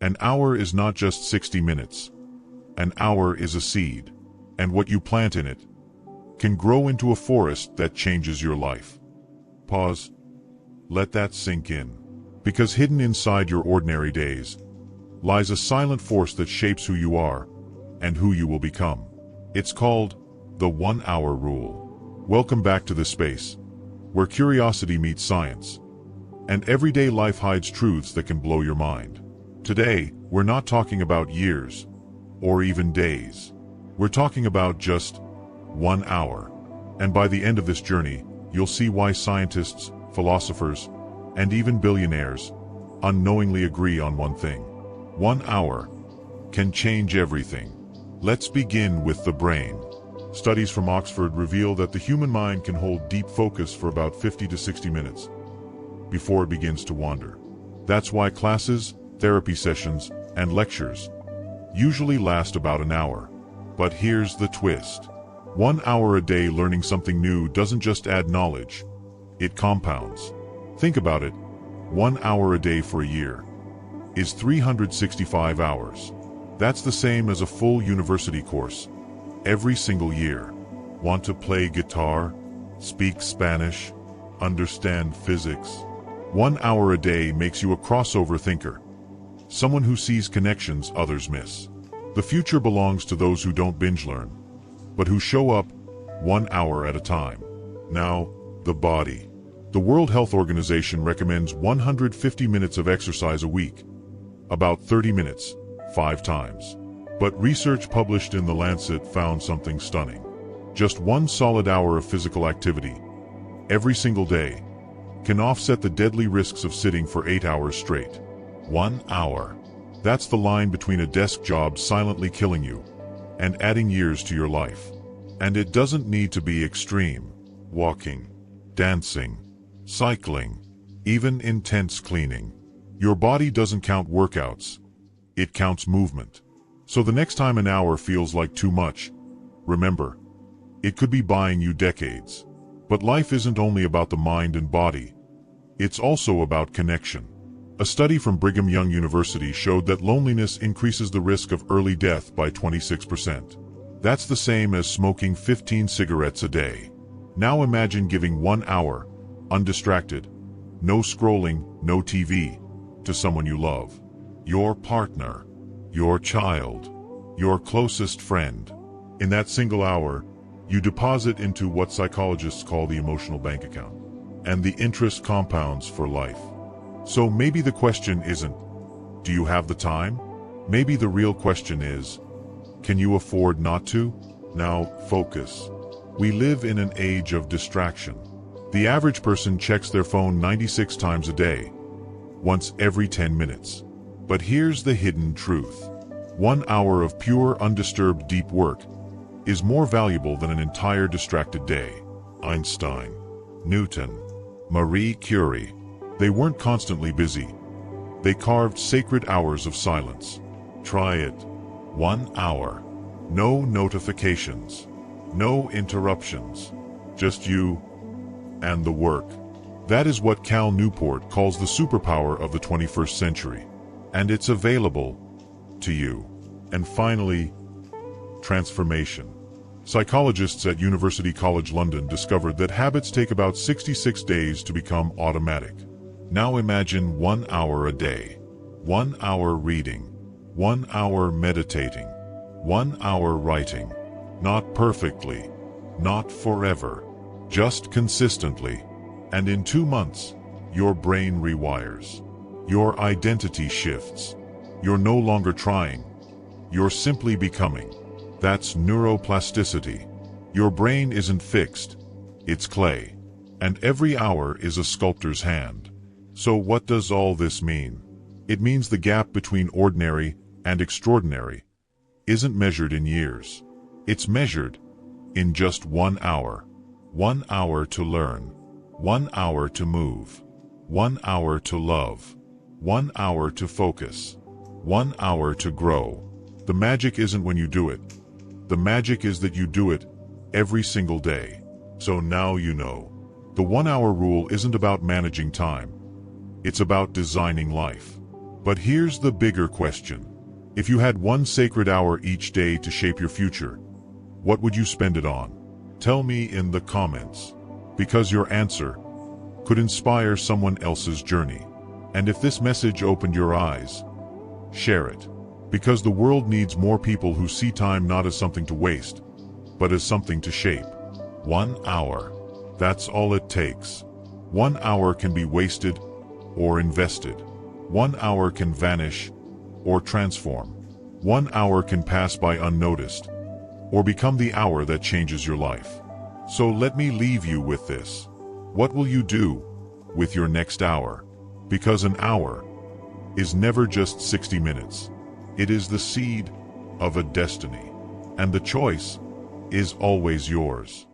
An hour is not just 60 minutes. An hour is a seed, and what you plant in it can grow into a forest that changes your life. Pause. Let that sink in. Because hidden inside your ordinary days lies a silent force that shapes who you are and who you will become. It's called the 1 hour rule. Welcome back to this space, where curiosity meets science, and everyday life hides truths that can blow your mind. Today, we're not talking about years, or even days. We're talking about just 1 hour. And by the end of this journey, you'll see why scientists, philosophers, and even billionaires unknowingly agree on one thing. 1 hour can change everything. Let's begin with the brain. Studies from Oxford reveal that the human mind can hold deep focus for about 50 to 60 minutes before it begins to wander. That's why classes, therapy sessions, and lectures usually last about an hour. But here's the twist. 1 hour a day learning something new doesn't just add knowledge, it compounds. Think about it. 1 hour a day for a year is 365 hours. That's the same as a full university course every single year. Want to play guitar, speak Spanish, understand physics? 1 hour a day makes you a crossover thinker, someone who sees connections others miss. The future belongs to those who don't binge learn, but who show up 1 hour at a time. Now, the body. The World Health Organization recommends 150 minutes of exercise a week, about 30 minutes, 5 times. But research published in the Lancet found something stunning. Just 1 solid hour of physical activity, every single day, can offset the deadly risks of sitting for 8 hours straight. 1 hour. That's the line between a desk job silently killing you and adding years to your life. And it doesn't need to be extreme. Walking, dancing, cycling, even intense cleaning. Your body doesn't count workouts. It counts movement. So the next time an hour feels like too much, remember, it could be buying you decades. But life isn't only about the mind and body. It's also about connection. A study from Brigham Young University showed that loneliness increases the risk of early death by 26%. That's the same as smoking 15 cigarettes a day. Now imagine giving 1 hour, undistracted, no scrolling, no TV, to someone you love. Your partner, your child, your closest friend. In that single hour, you deposit into what psychologists call the emotional bank account. And the interest compounds for life. So maybe the question isn't, do you have the time? Maybe the real question is, can you afford not to? Now, focus. We live in an age of distraction. The average person checks their phone 96 times a day, once every 10 minutes. But here's the hidden truth. 1 hour of pure, undisturbed deep work is more valuable than an entire distracted day. Einstein, Newton, Marie Curie. They weren't constantly busy. They carved sacred hours of silence. Try it. 1 hour. No notifications. No interruptions. Just you and the work. That is what Cal Newport calls the superpower of the 21st century. And it's available to you. And finally, transformation. Psychologists at University College London discovered that habits take about 66 days to become automatic. Now imagine 1 hour a day. 1 hour reading. 1 hour meditating. 1 hour writing. Not perfectly. Not forever. Just consistently. And in 2 months, your brain rewires. Your identity shifts. You're no longer trying. You're simply becoming. That's neuroplasticity. Your brain isn't fixed. It's clay. And every hour is a sculptor's hand. So what does all this mean? It means the gap between ordinary and extraordinary isn't measured in years. It's measured in just 1 hour. 1 hour to learn. 1 hour to move. 1 hour to love. 1 hour to focus. 1 hour to grow. The magic isn't when you do it. The magic is that you do it every single day. So now you know. The 1 hour rule isn't about managing time. It's about designing life. But here's the bigger question. If you had one sacred hour each day to shape your future, what would you spend it on? Tell me in the comments, because your answer could inspire someone else's journey. And if this message opened your eyes, share it, because the world needs more people who see time not as something to waste, but as something to shape. 1 hour. That's all it takes. 1 hour can be wasted or invested. 1 hour can vanish or transform. 1 hour can pass by unnoticed or become the hour that changes your life. So let me leave you with this. What will you do with your next hour? Because an hour is never just 60 minutes. It is the seed of a destiny. And the choice is always yours.